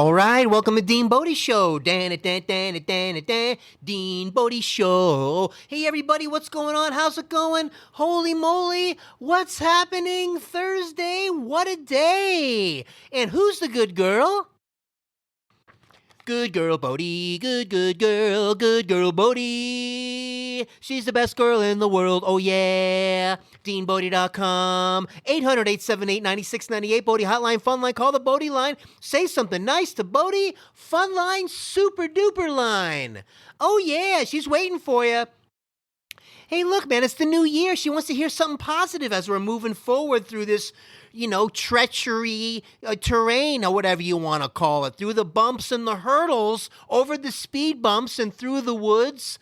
All right, welcome to DeanBodi Show. DeanBodi Show. Hey, everybody, what's going on? How's it going? Holy moly, what's happening? Thursday, what a day. And who's the good girl? Good girl, Bodi. Good girl Bodi. She's the best girl in the world. Oh, yeah. DeanBodi.com. 800-878-9698. Bodi hotline, fun line. Call the Bodi line. Say something nice to Bodi. Fun line, super duper line. Oh, yeah. She's waiting for you. Hey, look, man, it's the new year. She wants to hear something positive as we're moving forward through this, treachery terrain or whatever you want to call it, through the bumps and the hurdles, over the speed bumps and through the woods,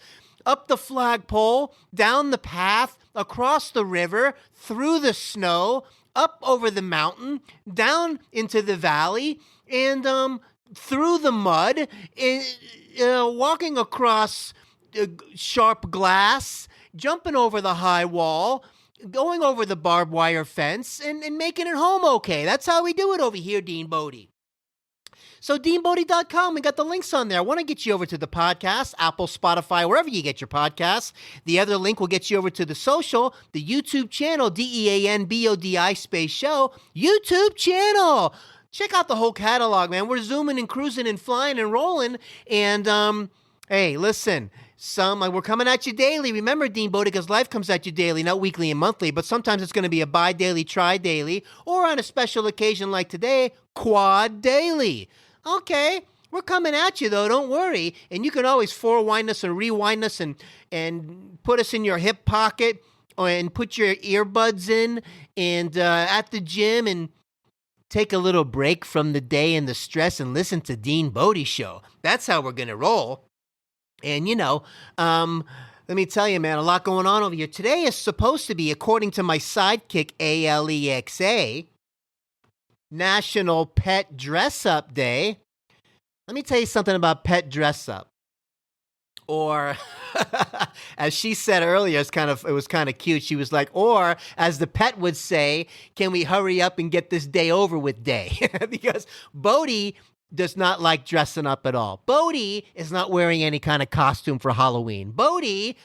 up the flagpole, down the path, across the river, through the snow, up over the mountain, down into the valley, and through the mud, walking across sharp glass, jumping over the high wall, going over the barbed wire fence, and making it home okay. That's how we do it over here, DeanBodi. So DeanBodi.com, we got the links on there. I want to get you over to the podcast, Apple, Spotify, wherever you get your podcasts. The other link will get you over to the social, the YouTube channel, DeanBodi space show, YouTube channel. Check out the whole catalog, man. We're zooming and cruising and flying and rolling. And, hey, listen, we're coming at you daily. Remember, DeanBodi, because life comes at you daily, not weekly and monthly, but sometimes it's going to be a bi-daily, tri-daily, or on a special occasion like today, quad-daily. Okay, we're coming at you, though. Don't worry. And you can always forewind us and rewind us and put us in your hip pocket and put your earbuds in and at the gym and take a little break from the day and the stress and listen to DeanBodi Show. That's how we're going to roll. And, let me tell you, man, a lot going on over here. Today is supposed to be, according to my sidekick, Alexa, National Pet Dress-Up Day. Let me tell you something about pet dress-up. Or, as she said earlier, it was kind of cute. She was like, or, as the pet would say, can we hurry up and get this day over with day? Because Bodi does not like dressing up at all. Bodi is not wearing any kind of costume for Halloween. Bodi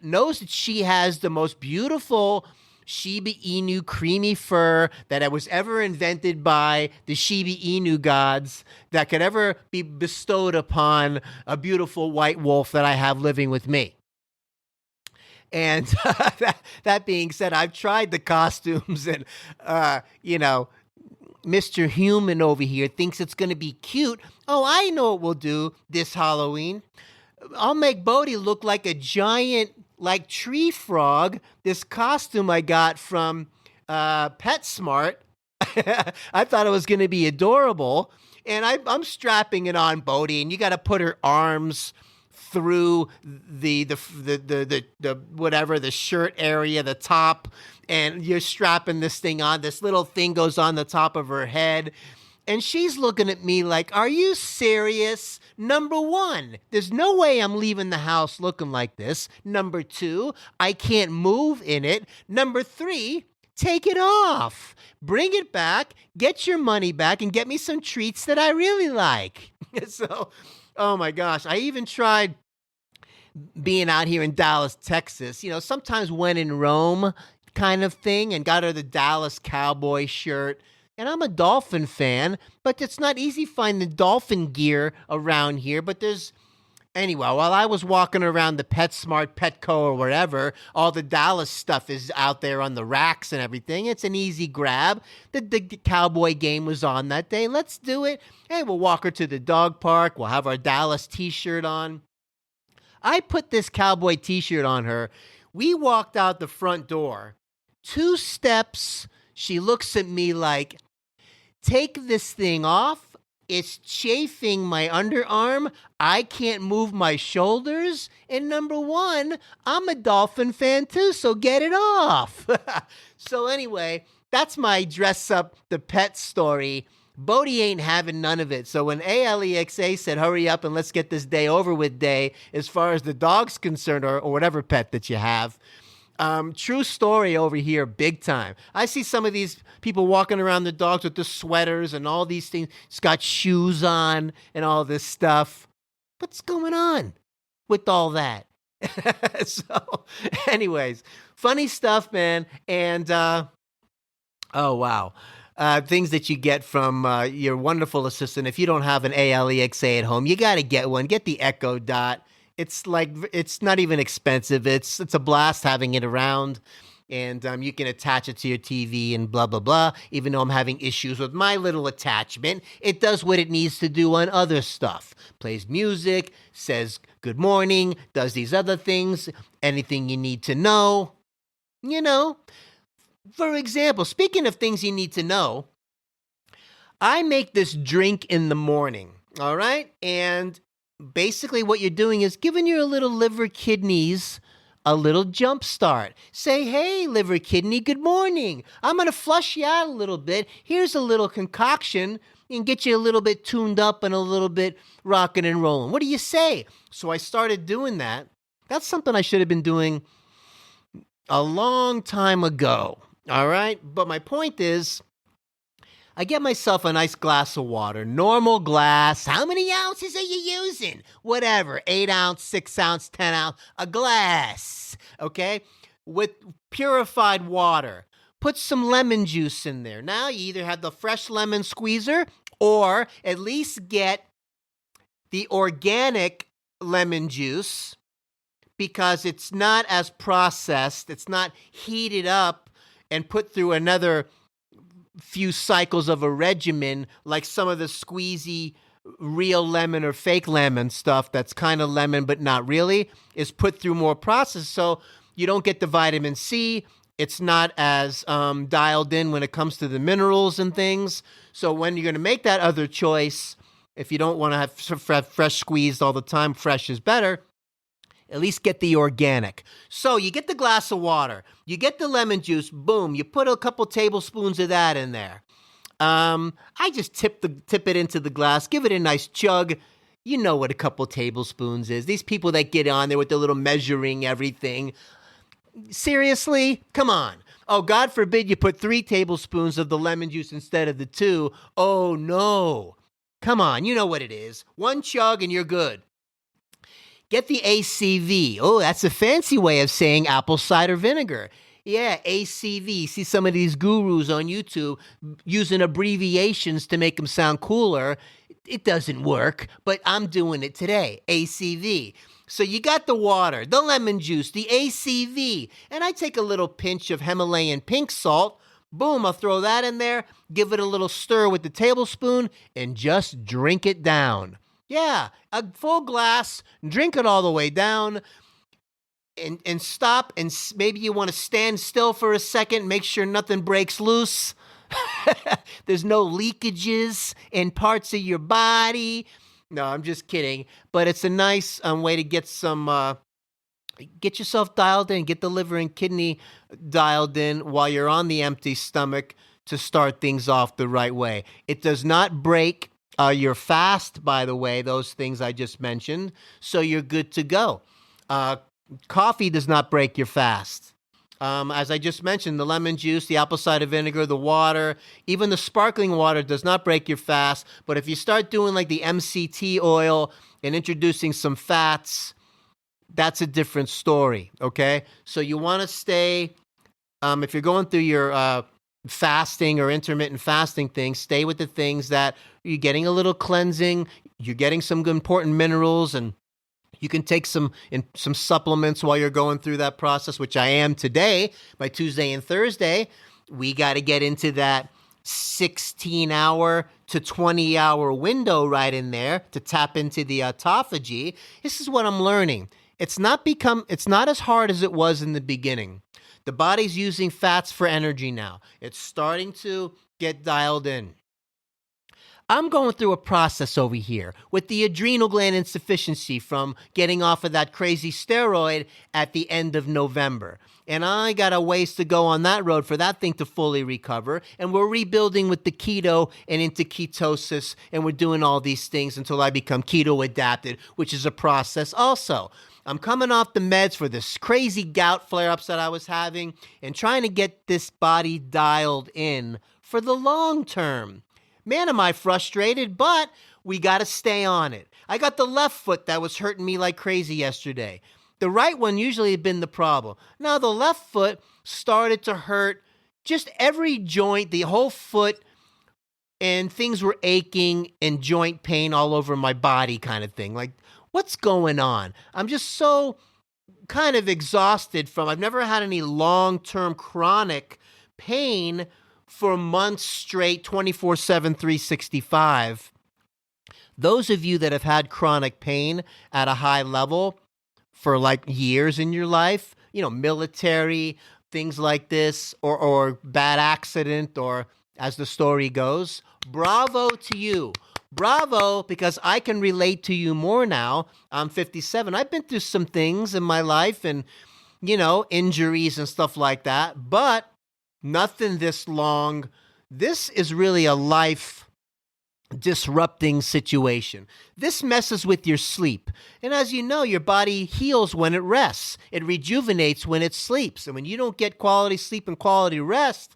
knows that she has the most beautiful Shiba Inu creamy fur that was ever invented by the Shiba Inu gods that could ever be bestowed upon a beautiful white wolf that I have living with me. And that being said, I've tried the costumes and, Mr. Human over here thinks it's going to be cute. Oh, I know what we'll do this Halloween. I'll make Bodi look like a giant, tree frog. This costume I got from PetSmart. I thought it was going to be adorable. And I'm strapping it on Bodi, and you got to put her arms through the shirt area, the top, and you're strapping this thing on. This little thing goes on the top of her head, and she's looking at me like, are you serious? Number one, there's no way I'm leaving the house looking like this. Number two, I can't move in it. Number three, take it off. Bring it back, get your money back, and get me some treats that I really like. So, oh my gosh, I even tried being out here in Dallas, Texas, sometimes when in Rome kind of thing, and got her the Dallas Cowboy shirt. And I'm a Dolphin fan, but it's not easy finding Dolphin gear around here. But anyway, while I was walking around the PetSmart, Petco, or wherever, all the Dallas stuff is out there on the racks and everything. It's an easy grab. The Cowboy game was on that day. Let's do it. Hey, we'll walk her to the dog park. We'll have our Dallas t-shirt on. I put this Cowboy t-shirt on her. We walked out the front door. 2 steps, she looks at me like, take this thing off. It's chafing my underarm. I can't move my shoulders. And number one, I'm a Dolphin fan too, so get it off. So anyway, that's my dress up the pet story. Bodi ain't having none of it. So when Alexa said, hurry up and let's get this day over with day, as far as the dog's concerned, or whatever pet that you have, True story over here, big time. I see some of these people walking around the dogs with the sweaters and all these things. It's got shoes on and all this stuff. What's going on with all that? So, anyways, funny stuff, man. And, oh, wow. Things that you get from your wonderful assistant. If you don't have an ALEXA at home, you got to get one. Get the Echo Dot. It's not even expensive. It's a blast having it around, and you can attach it to your TV and blah, blah, blah. Even though I'm having issues with my little attachment, it does what it needs to do on other stuff. Plays music, says good morning, does these other things, anything you need to know. You know, for example, speaking of things you need to know, I make this drink in the morning, all right? And basically what you're doing is giving your little liver kidneys a little jump start. Say, hey, liver kidney, good morning. I'm going to flush you out a little bit. Here's a little concoction and get you a little bit tuned up and a little bit rocking and rolling. What do you say? So I started doing that. That's something I should have been doing a long time ago. All right? But my point is, I get myself a nice glass of water, normal glass. How many ounces are you using? Whatever, 8 ounce, 6 ounce, 10 ounce, a glass, okay? With purified water. Put some lemon juice in there. Now you either have the fresh lemon squeezer or at least get the organic lemon juice because it's not as processed. It's not heated up and put through another few cycles of a regimen like some of the squeezy real lemon or fake lemon stuff that's kind of lemon but not really is put through more process, so you don't get the vitamin C. It's not as dialed in when it comes to the minerals and things. So when you're going to make that other choice, if you don't want to have fresh squeezed all the time, fresh is better, at least get the organic. So you get the glass of water, you get the lemon juice, boom, you put a couple tablespoons of that in there. I just tip it into the glass, give it a nice chug. You know what a couple tablespoons is. These people that get on there with the little measuring everything. Seriously? Come on. Oh, God forbid you put 3 tablespoons of the lemon juice instead of the 2. Oh, no. Come on, you know what it is. 1 chug and you're good. Get the ACV. Oh, that's a fancy way of saying apple cider vinegar. Yeah, ACV. See some of these gurus on YouTube using abbreviations to make them sound cooler. It doesn't work, but I'm doing it today. ACV. So you got the water, the lemon juice, the ACV, and I take a little pinch of Himalayan pink salt. Boom, I'll throw that in there, give it a little stir with the tablespoon, and just drink it down. Yeah, a full glass, drink it all the way down, and stop, and maybe you want to stand still for a second, make sure nothing breaks loose. There's no leakages in parts of your body. No, I'm just kidding. But it's a nice way to get get yourself dialed in, get the liver and kidney dialed in while you're on the empty stomach to start things off the right way. It does not break your fast, by the way, those things I just mentioned, so you're good to go. Coffee does not break your fast. As I just mentioned, the lemon juice, the apple cider vinegar, the water, even the sparkling water does not break your fast. But if you start doing like the MCT oil and introducing some fats, that's a different story, okay? So you want to stay, if you're going through your fasting or intermittent fasting things, stay with the things that you're getting a little cleansing, you're getting some good important minerals, and you can take some supplements while you're going through that process, which I am today. By Tuesday and Thursday, we got to get into that 16-hour to 20-hour window right in there to tap into the autophagy. This is what I'm learning. It's not as hard as it was in the beginning. The body's using fats for energy now. It's starting to get dialed in. I'm going through a process over here with the adrenal gland insufficiency from getting off of that crazy steroid at the end of November. And I got a ways to go on that road for that thing to fully recover. And we're rebuilding with the keto and into ketosis. And we're doing all these things until I become keto adapted, which is a process also. I'm coming off the meds for this crazy gout flare-ups that I was having and trying to get this body dialed in for the long term. Man, am I frustrated, but we got to stay on it. I got the left foot that was hurting me like crazy yesterday. The right one usually had been the problem. Now the left foot started to hurt just every joint, the whole foot, and things were aching and joint pain all over my body kind of thing. Like, what's going on? I'm just so kind of exhausted from, I've never had any long-term chronic pain for months straight, 24/7, 365. Those of you that have had chronic pain at a high level for like years in your life, military, things like this, or bad accident, or as the story goes, bravo to you. Bravo, because I can relate to you more now. I'm 57. I've been through some things in my life and, injuries and stuff like that, but nothing this long. This is really a life disrupting situation. This messes with your sleep. And as you know, your body heals when it rests. It rejuvenates when it sleeps. And when you don't get quality sleep and quality rest,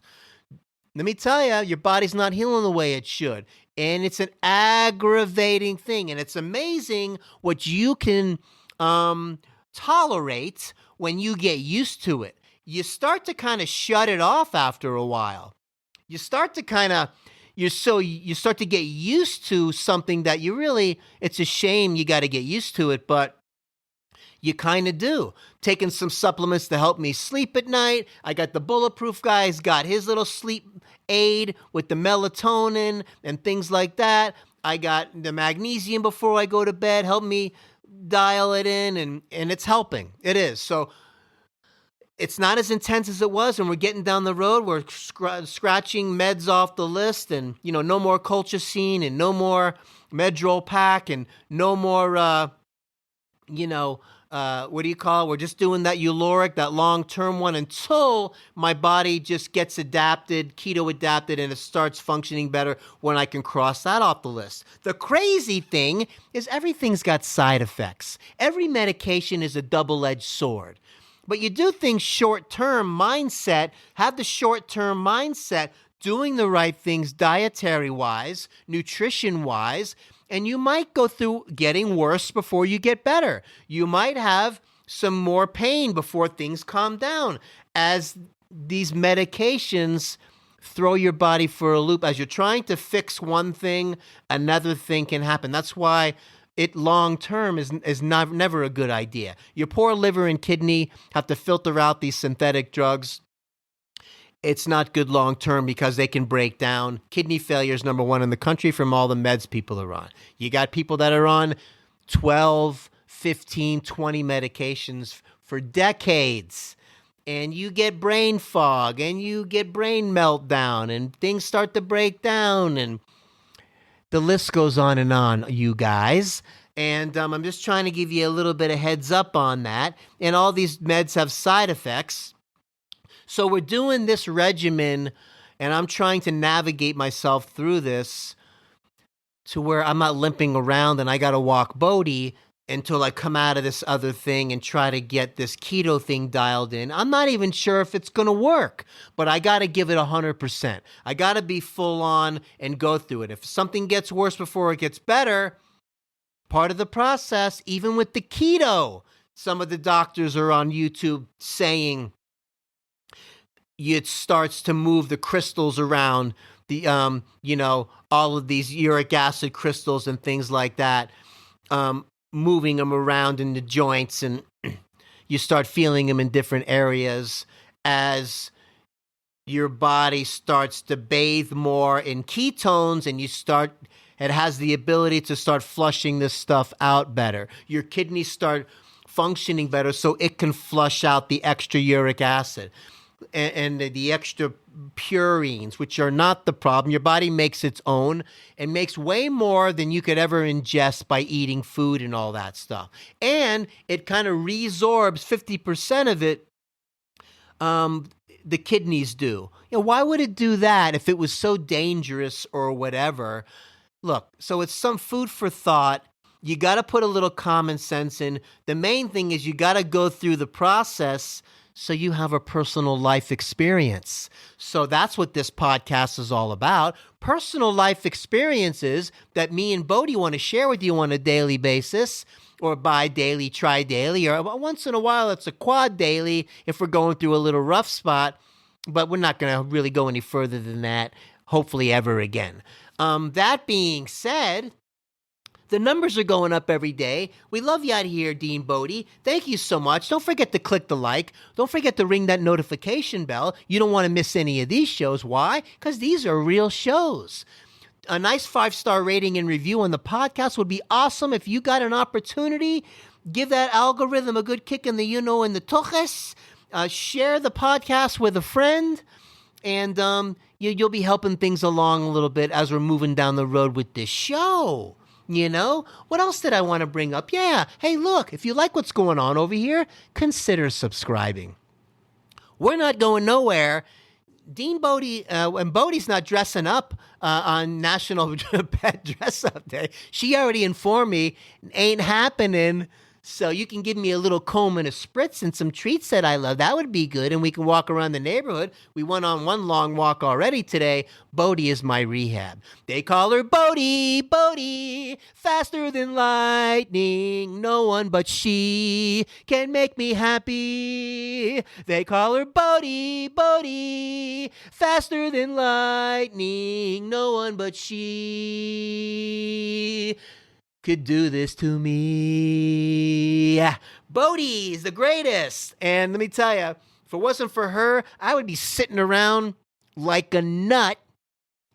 let me tell you, your body's not healing the way it should. And it's an aggravating thing. And it's amazing what you can tolerate when you get used to it. You start to kind of shut it off after a while. You start to get used to something that it's a shame you got to get used to it, but you kind of do. Taking some supplements to help me sleep at night. I got the Bulletproof guy's got his little sleep aid with the melatonin and things like that. I got the magnesium before I go to bed, help me dial it in, and it's helping. It is. So it's not as intense as it was, and we're getting down the road. We're scratching meds off the list, and, no more colchicine, and no more Medrol pack, and no more, we're just doing that Uloric, that long-term one, until my body just gets adapted, keto adapted, and it starts functioning better when I can cross that off the list. The crazy thing is everything's got side effects. Every medication is a double-edged sword. But you do things short-term mindset, have the short-term mindset, doing the right things dietary-wise, nutrition-wise, and you might go through getting worse before you get better. You might have some more pain before things calm down as these medications throw your body for a loop. As you're trying to fix one thing, another thing can happen. That's why it long-term is never a good idea. Your poor liver and kidney have to filter out these synthetic drugs. It's not good long-term because they can break down. Kidney failure is number one in the country from all the meds people are on. You got people that are on 12, 15, 20 medications for decades. And you get brain fog and you get brain meltdown and things start to break down and the list goes on, you guys. And I'm just trying to give you a little bit of heads up on that. And all these meds have side effects. So we're doing this regimen, and I'm trying to navigate myself through this to where I'm not limping around and I got to walk Bodi until I come out of this other thing and try to get this keto thing dialed in. I'm not even sure if it's going to work, but I got to give it 100%. I got to be full on and go through it. If something gets worse before it gets better, part of the process, even with the keto, some of the doctors are on YouTube saying it starts to move the crystals around, the all of these uric acid crystals and things like that, moving them around in the joints, and you start feeling them in different areas as your body starts to bathe more in ketones, and it has the ability to start flushing this stuff out better. Your kidneys start functioning better so it can flush out the extra uric acid. and the extra purines, which are not the problem. Your body makes its own and makes way more than you could ever ingest by eating food and all that stuff. And it kind of resorbs 50% of it. The kidneys do. Why would it do that if it was so dangerous or whatever? Look, so it's some food for thought. You got to put a little common sense in. The main thing is you got to go through the process so you have a personal life experience. So that's what this podcast is all about. Personal life experiences that me and Bodi want to share with you on a daily basis, or bi-daily, tri-daily, or once in a while it's a quad-daily if we're going through a little rough spot, but we're not going to really go any further than that, hopefully ever again. That being said, the numbers are going up every day. We love you out here, DeanBodi. Thank you so much. Don't forget to click the like. Don't forget to ring that notification bell. You don't want to miss any of these shows. Why? Because these are real shows. A nice 5-star rating and review on the podcast would be awesome. If you got an opportunity, give that algorithm a good kick in the and the toches. Share the podcast with a friend, and you'll be helping things along a little bit as we're moving down the road with this show. What else did I want to bring up? Yeah. Hey, look, if you like what's going on over here, consider subscribing. We're not going nowhere. DeanBodi, and Bodi's not dressing up on National Pet Dress Up Day. She already informed me, ain't happening. So you can give me a little comb and a spritz and some treats that I love. That would be good. And we can walk around the neighborhood. We went on one long walk already today. Bodi is my rehab. They call her Bodi, faster than lightning. No one but she can make me happy. They call her Bodi, faster than lightning. No one but she could do this to me. Bodi is the greatest. And let me tell you, if it wasn't for her, I would be sitting around like a nut,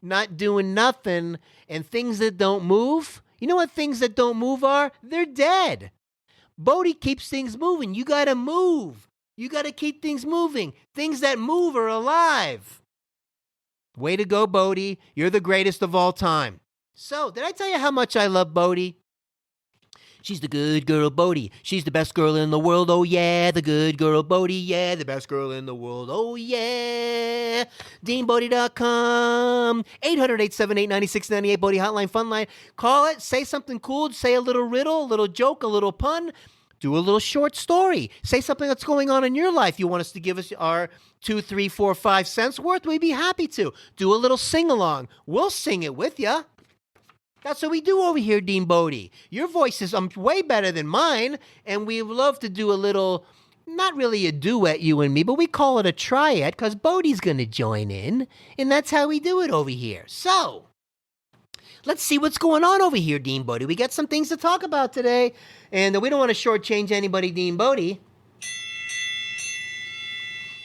not doing nothing. And things that don't move, you know what things that don't move are? They're dead. Bodi keeps things moving. You got to move. You got to keep things moving. Things that move are alive. Way to go, Bodi. You're the greatest of all time. So, did I tell you how much I love Bodi? She's the good girl, Bodi. She's the best girl in the world, oh yeah. The good girl, Bodi, yeah. The best girl in the world, oh yeah. DeanBodi.com. 800-878-9698, Bodi Hotline, Fun Line. Call it, say something cool, say a little riddle, a little joke, a little pun. Do a little short story. Say something that's going on in your life. You want us to give us our 2, 3, 4, 5 cents worth? We'd be happy to. Do a little sing-along. We'll sing it with ya. That's what we do over here, DeanBodi. Your voice is way better than mine, and we love to do a little, not really a duet, you and me, but we call it a triad because Bodi's going to join in, and that's how we do it over here. So, let's see what's going on over here, DeanBodi. We got some things to talk about today, and we don't want to shortchange anybody, DeanBodi.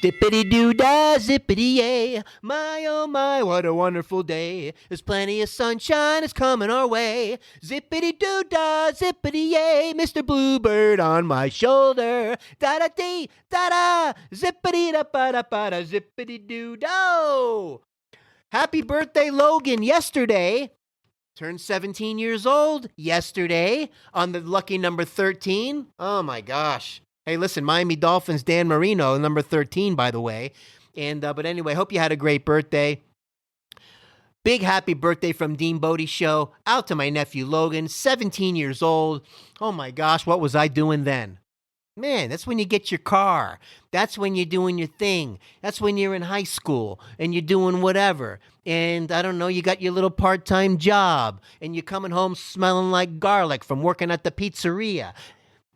Dippity-doo-dah, zippity-yay, my oh my, what a wonderful day. There's plenty of sunshine, it's coming our way. Zippity-doo-dah, zippity-yay, Mr. Bluebird on my shoulder. Da-da-dee, da-da, zippity-da-ba-da-ba-da, zippity-doo-dah. Happy birthday, Logan, yesterday. Turned 17 years old yesterday on the lucky number 13. Oh my gosh. Hey, listen, Miami Dolphins, Dan Marino, number 13, by the way. And but anyway, hope you had a great birthday. Big happy birthday from DeanBodi Show out to my nephew Logan, 17 years old. Oh my gosh, what was I doing then? Man, that's when you get your car. That's when you're doing your thing. That's when you're in high school and you're doing whatever. And I don't know, you got your little part-time job and you're coming home smelling like garlic from working at the pizzeria.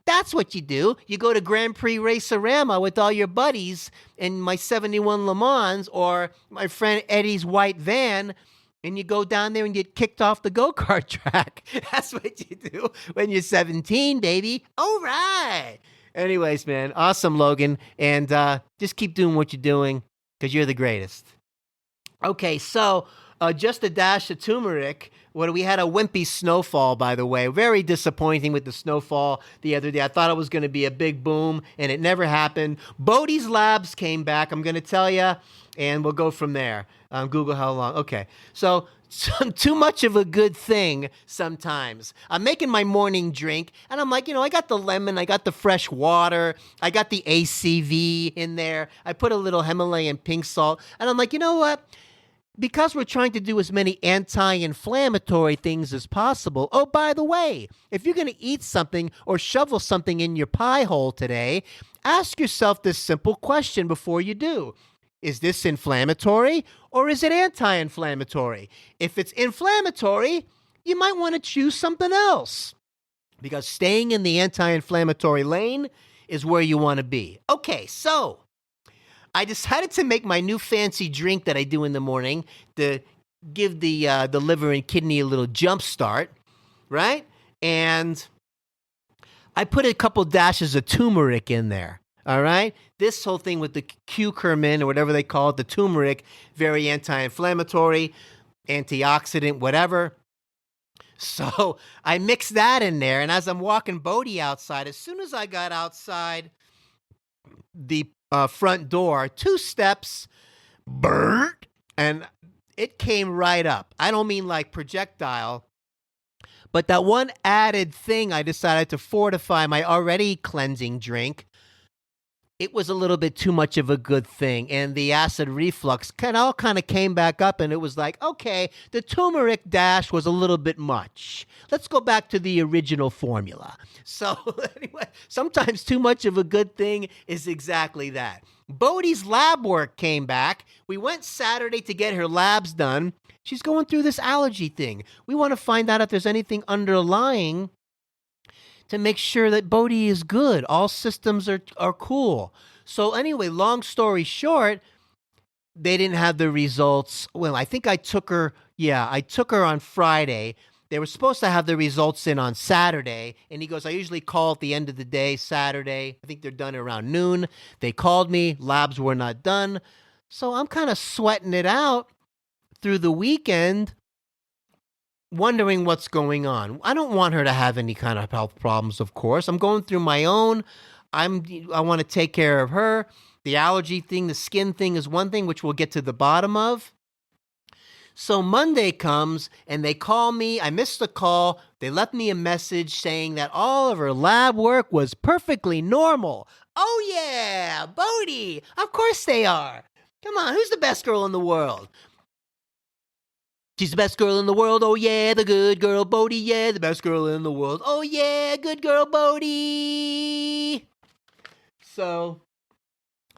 That's what you do. You go to Grand Prix Racerama with all your buddies in my 71 Le Mans or my friend Eddie's white van, and you go down there and get kicked off the go-kart track. That's what you do when you're 17, baby. All right. Anyways, man, awesome, Logan. And just keep doing what you're doing because you're the greatest. Okay, so just a dash of turmeric We had a wimpy snowfall, by the way. Very disappointing with the snowfall the other day. I thought it was going to be a big boom, and it never happened. Bodi's labs came back, I'm going to tell you, and we'll go from there. Google how long. Okay, so too much of a good thing sometimes. I'm making my morning drink, and I'm like, I got the lemon, I got the fresh water, I got the ACV in there. I put a little Himalayan pink salt, and I'm like, you know what? Because we're trying to do as many anti-inflammatory things as possible. Oh, by the way, if you're going to eat something or shovel something in your pie hole today, ask yourself this simple question before you do. Is this inflammatory or is it anti-inflammatory? If it's inflammatory, you might want to choose something else because staying in the anti-inflammatory lane is where you want to be. Okay, so I decided to make my new fancy drink that I do in the morning to give the liver and kidney a little jump start, right? And I put a couple dashes of turmeric in there, all right? This whole thing with the curcumin or whatever they call it, the turmeric, very anti-inflammatory, antioxidant, whatever. So I mixed that in there, and as I'm walking Bodi outside, as soon as I got outside the front door, 2 steps, burnt, and it came right up. I don't mean like projectile, but that one added thing I decided to fortify my already cleansing drink. It was a little bit too much of a good thing, and the acid reflux kind of came back up, and it was like, okay, the turmeric dash was a little bit much. Let's go back to the original formula. So anyway, sometimes too much of a good thing is exactly that. Bodi's lab work came back. We went Saturday to get her labs done. She's going through this allergy thing. We want to find out if there's anything underlying to make sure that Bodi is good. All systems are cool. So anyway, long story short, they didn't have the results. Well, I think I took her on Friday. They were supposed to have the results in on Saturday. And he goes, I usually call at the end of the day, Saturday. I think they're done around noon. They called me. Labs were not done. So I'm kind of sweating it out through the weekend, wondering what's going on. I don't want her to have any kind of health problems, of course. I'm going through my own. I want to take care of her. The allergy thing, the skin thing is one thing, which we'll get to the bottom of. So Monday comes, and they call me. I missed the call. They left me a message saying that all of her lab work was perfectly normal. Oh, yeah, Bodi. Of course they are. Come on, who's the best girl in the world? She's the best girl in the world, oh yeah, the good girl Bodi, yeah, the best girl in the world, oh yeah, good girl Bodi. So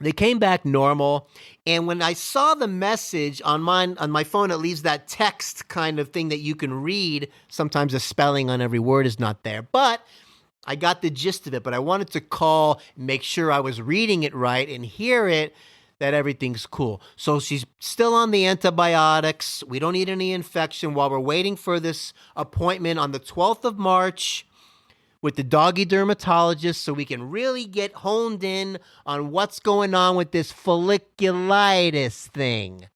they came back normal, and when I saw the message on my phone, it leaves that text kind of thing that you can read. Sometimes the spelling on every word is not there, but I got the gist of it. But I wanted to call, make sure I was reading it right, and hear it, that everything's cool. So she's still on the antibiotics. We don't need any infection while we're waiting for this appointment on the 12th of March with the doggy dermatologist so we can really get honed in on what's going on with this folliculitis thing.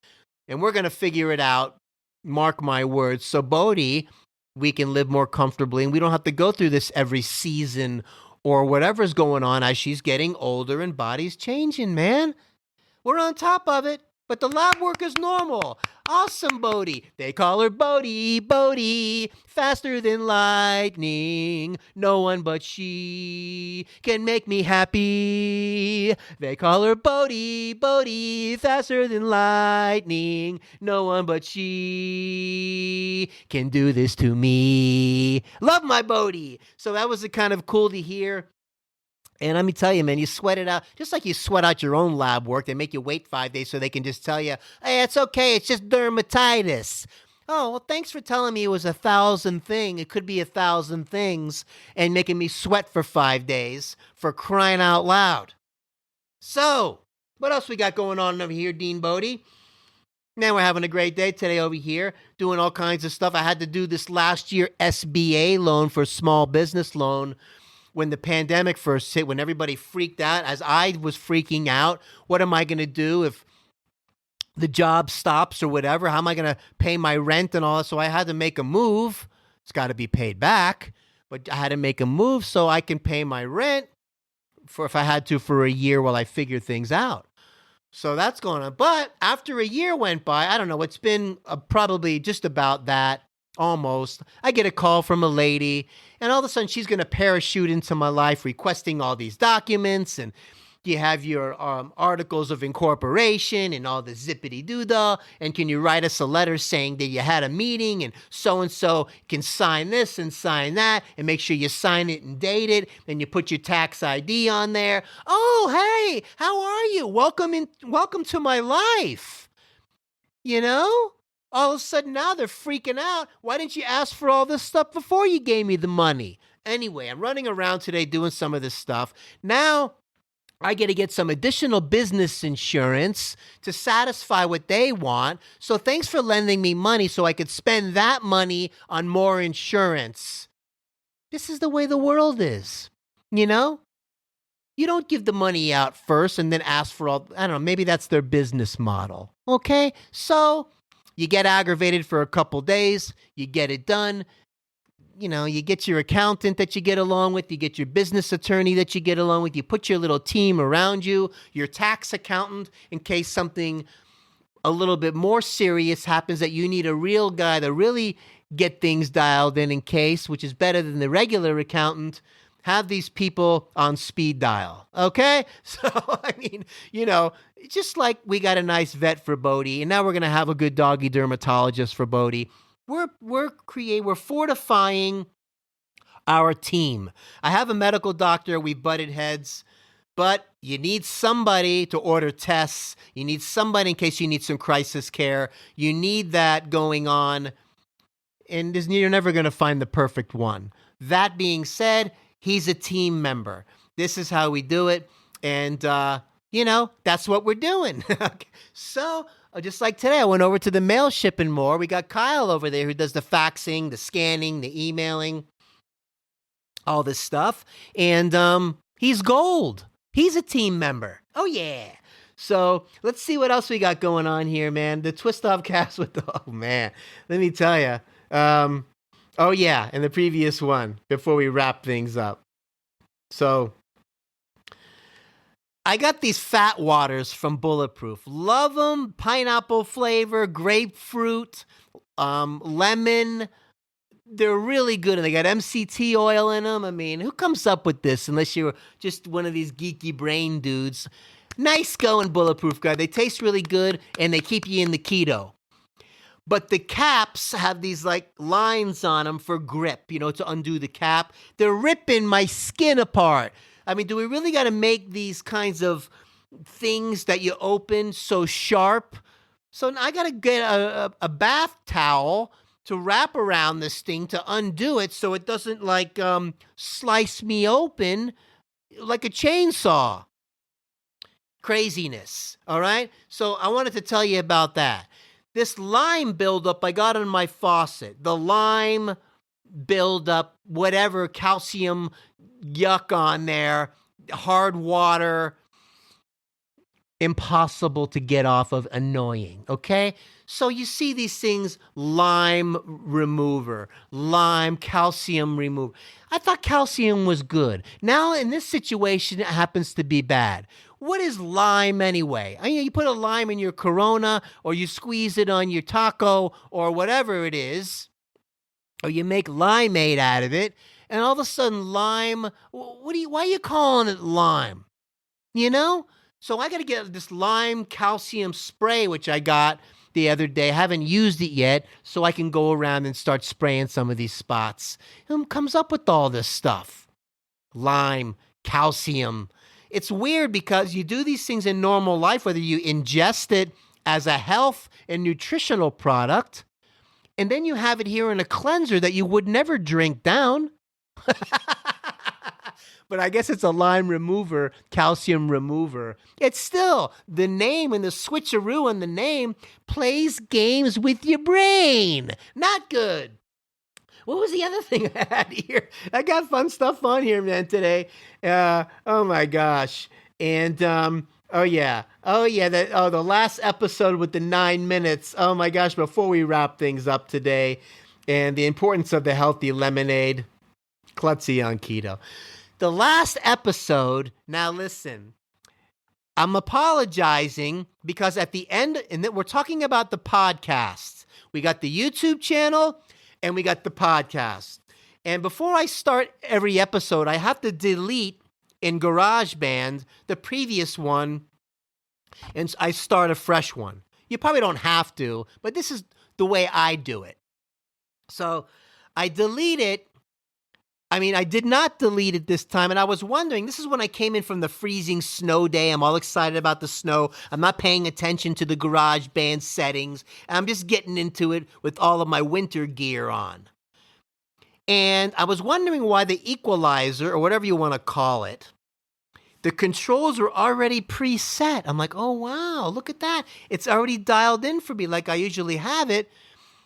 And we're going to figure it out, mark my words. So Bodi, we can live more comfortably, and we don't have to go through this every season or whatever's going on as she's getting older and body's changing, man. We're on top of it, but the lab work is normal. Awesome, Bodi. They call her Bodi, Bodi, faster than lightning. No one but she can make me happy. They call her Bodi, Bodi, faster than lightning. No one but she can do this to me. Love my Bodi. So that was kind of cool to hear. And let me tell you, man, you sweat it out. Just like you sweat out your own lab work. They make you wait 5 days so they can just tell you, hey, it's okay. It's just dermatitis. Oh, well, thanks for telling me it was 1,000 things. It could be 1,000 things and making me sweat for 5 days for crying out loud. So, what else we got going on over here, DeanBodi? Man, we're having a great day today over here, doing all kinds of stuff. I had to do this last year SBA loan for small business loan. When the pandemic first hit, when everybody freaked out, as I was freaking out, what am I going to do if the job stops or whatever. How am I going to pay my rent and all that? So I had to make a move. It's got to be paid back, but I had to make a move so I can pay my rent for if I had to for a year while I figure things out. So that's going on. But after a year went by, I don't know, it's been probably just about that, almost. I get a call from a lady, and all of a sudden she's going to parachute into my life requesting all these documents, and you have your articles of incorporation and all the zippity-doo-dah, and can you write us a letter saying that you had a meeting and so can sign this and sign that, and make sure you sign it and date it, and you put your tax ID on there. Oh, hey, how are you? Welcome to my life. You know? All of a sudden now they're freaking out. Why didn't you ask for all this stuff before you gave me the money? Anyway, I'm running around today doing some of this stuff. Now I get some additional business insurance to satisfy what they want. So thanks for lending me money so I could spend that money on more insurance. This is the way the world is, you know? You don't give the money out first and then ask for all, I don't know, maybe that's their business model, okay? So you get aggravated for a couple days, you get it done. You know, you get your accountant that you get along with, you get your business attorney that you get along with, you put your little team around you, your tax accountant, in case something a little bit more serious happens that you need a real guy to really get things dialed in case, which is better than the regular accountant. Have these people on speed dial, okay? So, I mean, you know, just like we got a nice vet for Bodi, and now we're going to have a good doggy dermatologist for Bodi. We're fortifying our team. I have a medical doctor. We butted heads, but you need somebody to order tests. You need somebody in case you need some crisis care. You need that going on, and you're never going to find the perfect one. That being said, he's a team member. This is how we do it, and you know, that's what we're doing. So, just like today, I went over to the mail shipping more. We got Kyle over there who does the faxing, the scanning, the emailing, all this stuff. And he's gold. He's a team member. Oh, yeah. So let's see what else we got going on here, man. The twist-off cast with oh, man. Let me tell you. Oh, yeah, in the previous one, before we wrap things up. So I got these fat waters from Bulletproof. Love them. Pineapple flavor, grapefruit, lemon. They're really good. And they got MCT oil in them. I mean, who comes up with this unless you're just one of these geeky brain dudes? Nice going, Bulletproof guy. They taste really good, and they keep you in the keto. But the caps have these like lines on them for grip, you know, to undo the cap. They're ripping my skin apart. I mean, do we really got to make these kinds of things that you open so sharp? So I got to get a bath towel to wrap around this thing to undo it so it doesn't like slice me open like a chainsaw. Craziness, all right? So I wanted to tell you about that. This lime buildup I got on my faucet, the lime buildup, whatever, calcium yuck on there, hard water, impossible to get off of, annoying, okay? So you see these things, lime remover, lime calcium remover. I thought calcium was good. Now in this situation, it happens to be bad. What is lime anyway? I mean, you put a lime in your Corona, or you squeeze it on your taco, or whatever it is, or you make limeade out of it, and all of a sudden lime, why are you calling it lime? You know? So I got to get this lime calcium spray, which I got the other day. I haven't used it yet, so I can go around and start spraying some of these spots. Who comes up with all this stuff? Lime, calcium. It's weird because you do these things in normal life, whether you ingest it as a health and nutritional product, and then you have it here in a cleanser that you would never drink down. But I guess it's a lime remover, calcium remover. It's still, the name and the switcheroo on the name plays games with your brain. Not good. What was the other thing I had here? I got fun stuff on here, man, today. Oh, my gosh. And Oh yeah. Oh yeah. The last episode with the 9 minutes. Oh my gosh. Before we wrap things up today, and the importance of the healthy lemonade, Klutzy on keto. The last episode. Now listen. I'm apologizing because at the end, and we're talking about the podcast. We got the YouTube channel and we got the podcast. And before I start every episode, I have to delete in GarageBand the previous one, and I start a fresh one. You probably don't have to, but this is the way I do it. So I delete it. I did not delete it this time, and I was wondering, this is when I came in from the freezing snow day. I'm all excited about the snow. I'm not paying attention to the GarageBand settings. I'm just getting into it with all of my winter gear on. And I was wondering why the equalizer, or whatever you want to call it, the controls were already preset. I'm like, oh, wow, look at that. It's already dialed in for me like I usually have it.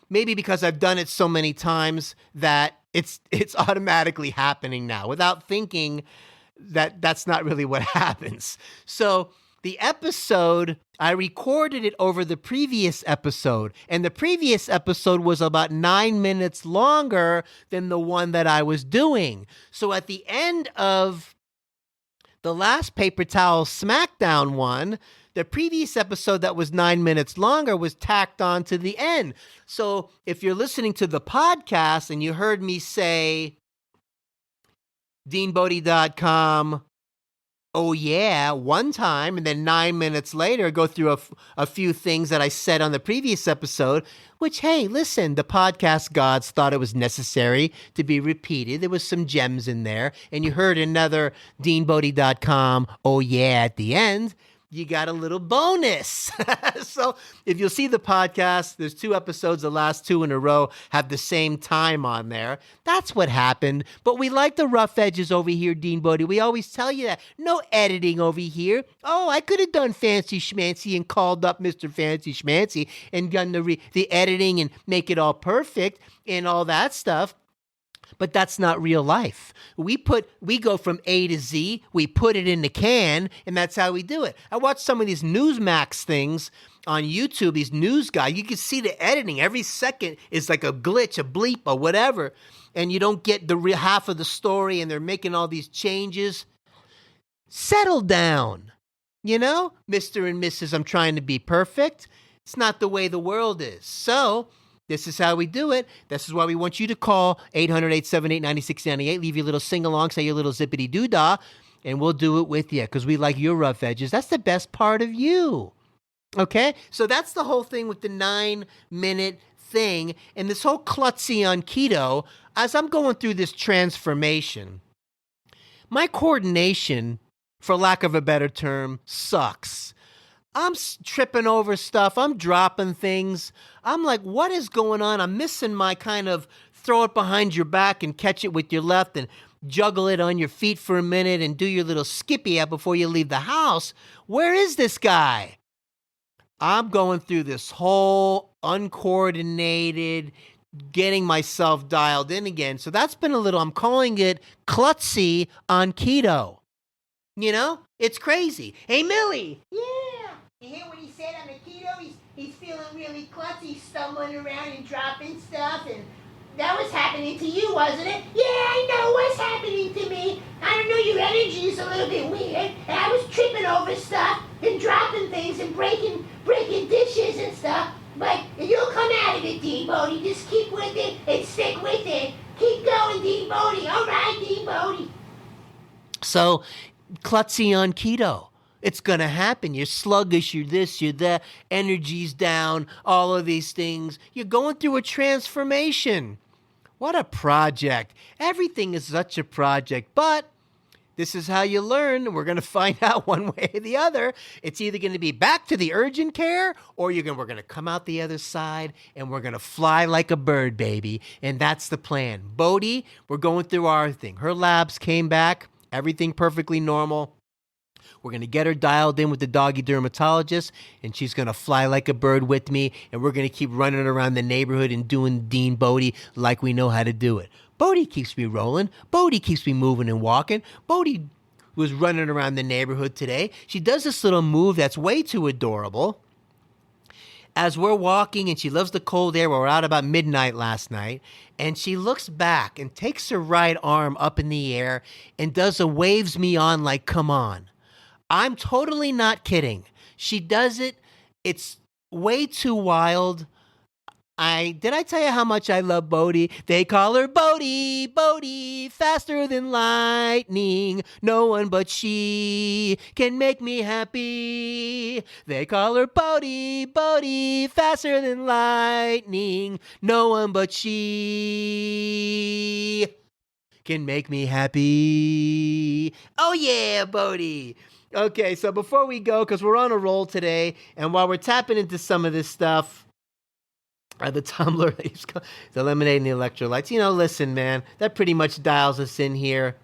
Maybe because I've done it so many times that it's automatically happening now without thinking that that's not really what happens. So the episode, I recorded it over the previous episode, and the previous episode was about 9 minutes longer than the one that I was doing. So at the end of the last Paper Towel Smackdown one, the previous episode that was 9 minutes longer was tacked on to the end. So if you're listening to the podcast and you heard me say, DeanBodi.com, oh yeah, one time, and then 9 minutes later go through a few things that I said on the previous episode, which, hey, listen, the podcast gods thought it was necessary to be repeated. There was some gems in there, and you heard another DeanBodi.com, oh yeah, at the end. You got a little bonus. So if you'll see the podcast, there's 2 episodes, the last 2 in a row have the same time on there. That's what happened. But we like the rough edges over here, DeanBodi. We always tell you that. No editing over here. Oh, I could have done Fancy Schmancy and called up Mr. Fancy Schmancy and done the editing and make it all perfect and all that stuff. But that's not real life. We go from A to Z, we put it in the can, and that's how we do it. I watch some of these Newsmax things on YouTube, these news guys. You can see the editing. Every second is like a glitch, a bleep, or whatever, and you don't get the real half of the story, and they're making all these changes. Settle down. You know, Mr. and Mrs. I'm trying to be perfect. It's not the way the world is. So this is how we do it. This is why we want you to call 800-878-9698. Leave your little sing-along, say your little zippity-doo-dah, and we'll do it with you because we like your rough edges. That's the best part of you. Okay? So that's the whole thing with the 9-minute thing. And this whole klutzy on keto, as I'm going through this transformation, my coordination, for lack of a better term, sucks. I'm tripping over stuff. I'm dropping things. I'm like, what is going on? I'm missing my kind of throw it behind your back and catch it with your left and juggle it on your feet for a minute and do your little skippy out before you leave the house. Where is this guy? I'm going through this whole uncoordinated, getting myself dialed in again. So that's been a little, I'm calling it klutzy on keto. You know, it's crazy. Hey, Millie. Yeah. You hear what he said on the keto? He's feeling really klutzy, stumbling around and dropping stuff, and that was happening to you, wasn't it? Yeah, I know what's happening to me. I don't know, your energy is a little bit weird, and I was tripping over stuff and dropping things and breaking dishes and stuff, but you'll come out of it, DeanBodi. Just keep with it and stick with it. Keep going, DeanBodi. All right, DeanBodi. So, klutzy on keto. It's going to happen. You're sluggish, you're this, you're that, energy's down, all of these things. You're going through a transformation. What a project. Everything is such a project, but this is how you learn. We're going to find out one way or the other. It's either going to be back to the urgent care or we're going to come out the other side and we're going to fly like a bird, baby. And that's the plan. Bodi, we're going through our thing. Her labs came back, everything perfectly normal. We're going to get her dialed in with the doggy dermatologist, and she's going to fly like a bird with me, and we're going to keep running around the neighborhood and doing DeanBodi like we know how to do it. Bodi keeps me rolling. Bodi keeps me moving and walking. Bodi was running around the neighborhood today. She does this little move that's way too adorable. As we're walking, and she loves the cold air, we're out about midnight last night, and she looks back and takes her right arm up in the air and waves me on like, come on. I'm totally not kidding. She does it. It's way too wild. Did I tell you how much I love Bodi? They call her Bodi, Bodi, faster than lightning. No one but she can make me happy. They call her Bodi, Bodi, faster than lightning. No one but she can make me happy. Oh yeah, Bodi. Okay, so before we go, because we're on a roll today, and while we're tapping into some of this stuff, the tumbler, the lemonade and the electrolytes. Listen, man, that pretty much dials us in here.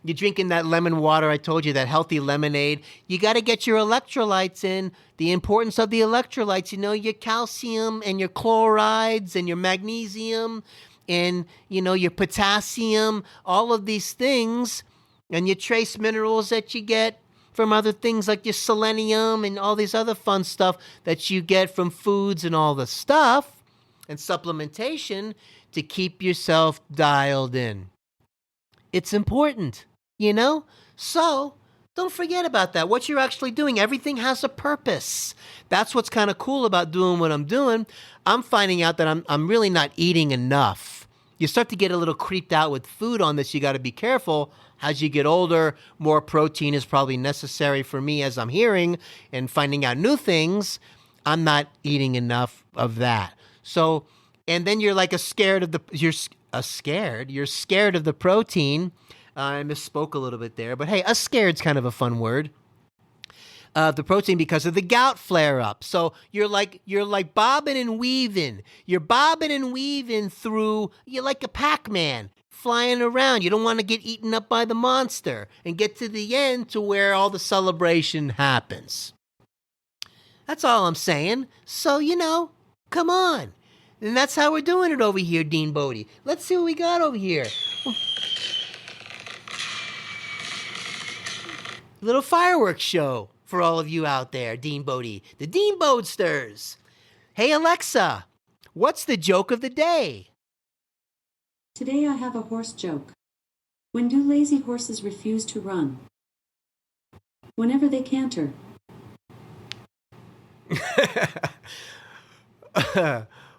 You're drinking that lemon water, I told you, that healthy lemonade. You got to get your electrolytes in. The importance of the electrolytes, your calcium and your chlorides and your magnesium and, your potassium, all of these things, and your trace minerals that you get from other things like your selenium and all these other fun stuff that you get from foods and all the stuff and supplementation to keep yourself dialed in. It's important, So don't forget about that. What you're actually doing, everything has a purpose. That's what's kind of cool about doing what I'm doing. I'm finding out that I'm really not eating enough. You start to get a little creeped out with food on this. You got to be careful. As you get older, more protein is probably necessary for me as I'm hearing and finding out new things. I'm not eating enough of that. So, and then you're like scared of the protein. I misspoke a little bit there, but hey, scared's kind of a fun word. The protein because of the gout flare up. So you're like bobbing and weaving. You're bobbing and weaving through, you're like a Pac-Man. Flying around. You don't want to get eaten up by the monster and get to the end to where all the celebration happens. That's all I'm saying. So, come on. And that's how we're doing it over here, DeanBodi. Let's see what we got over here. Little fireworks show for all of you out there, DeanBodi. The DeanBodsters. Hey, Alexa, what's the joke of the day? Today I have a horse joke. When do lazy horses refuse to run? Whenever they canter.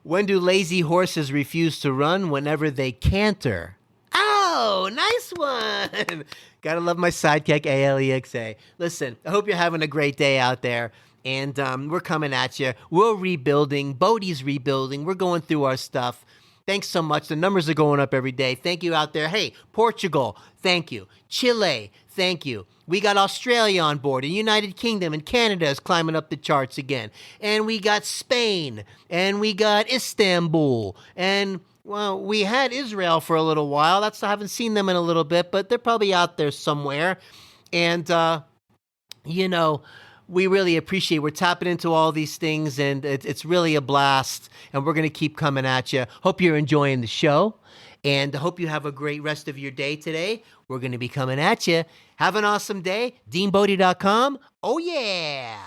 When do lazy horses refuse to run? Whenever they canter. Oh, nice one. Gotta love my sidekick, Alexa. Listen, I hope you're having a great day out there. And we're coming at you. We're rebuilding. Bodi's rebuilding. We're going through our stuff. Thanks so much. The numbers are going up every day. Thank you out there. Hey, Portugal, thank you. Chile, thank you. We got Australia on board, and United Kingdom, and Canada is climbing up the charts again. And we got Spain, and we got Istanbul, and, well, we had Israel for a little while. I haven't seen them in a little bit, but they're probably out there somewhere. And, we really appreciate. We're tapping into all these things, and it's really a blast, and we're going to keep coming at you. Hope you're enjoying the show, and hope you have a great rest of your day today. We're going to be coming at you. Have an awesome day. DeanBodi.com. Oh, yeah.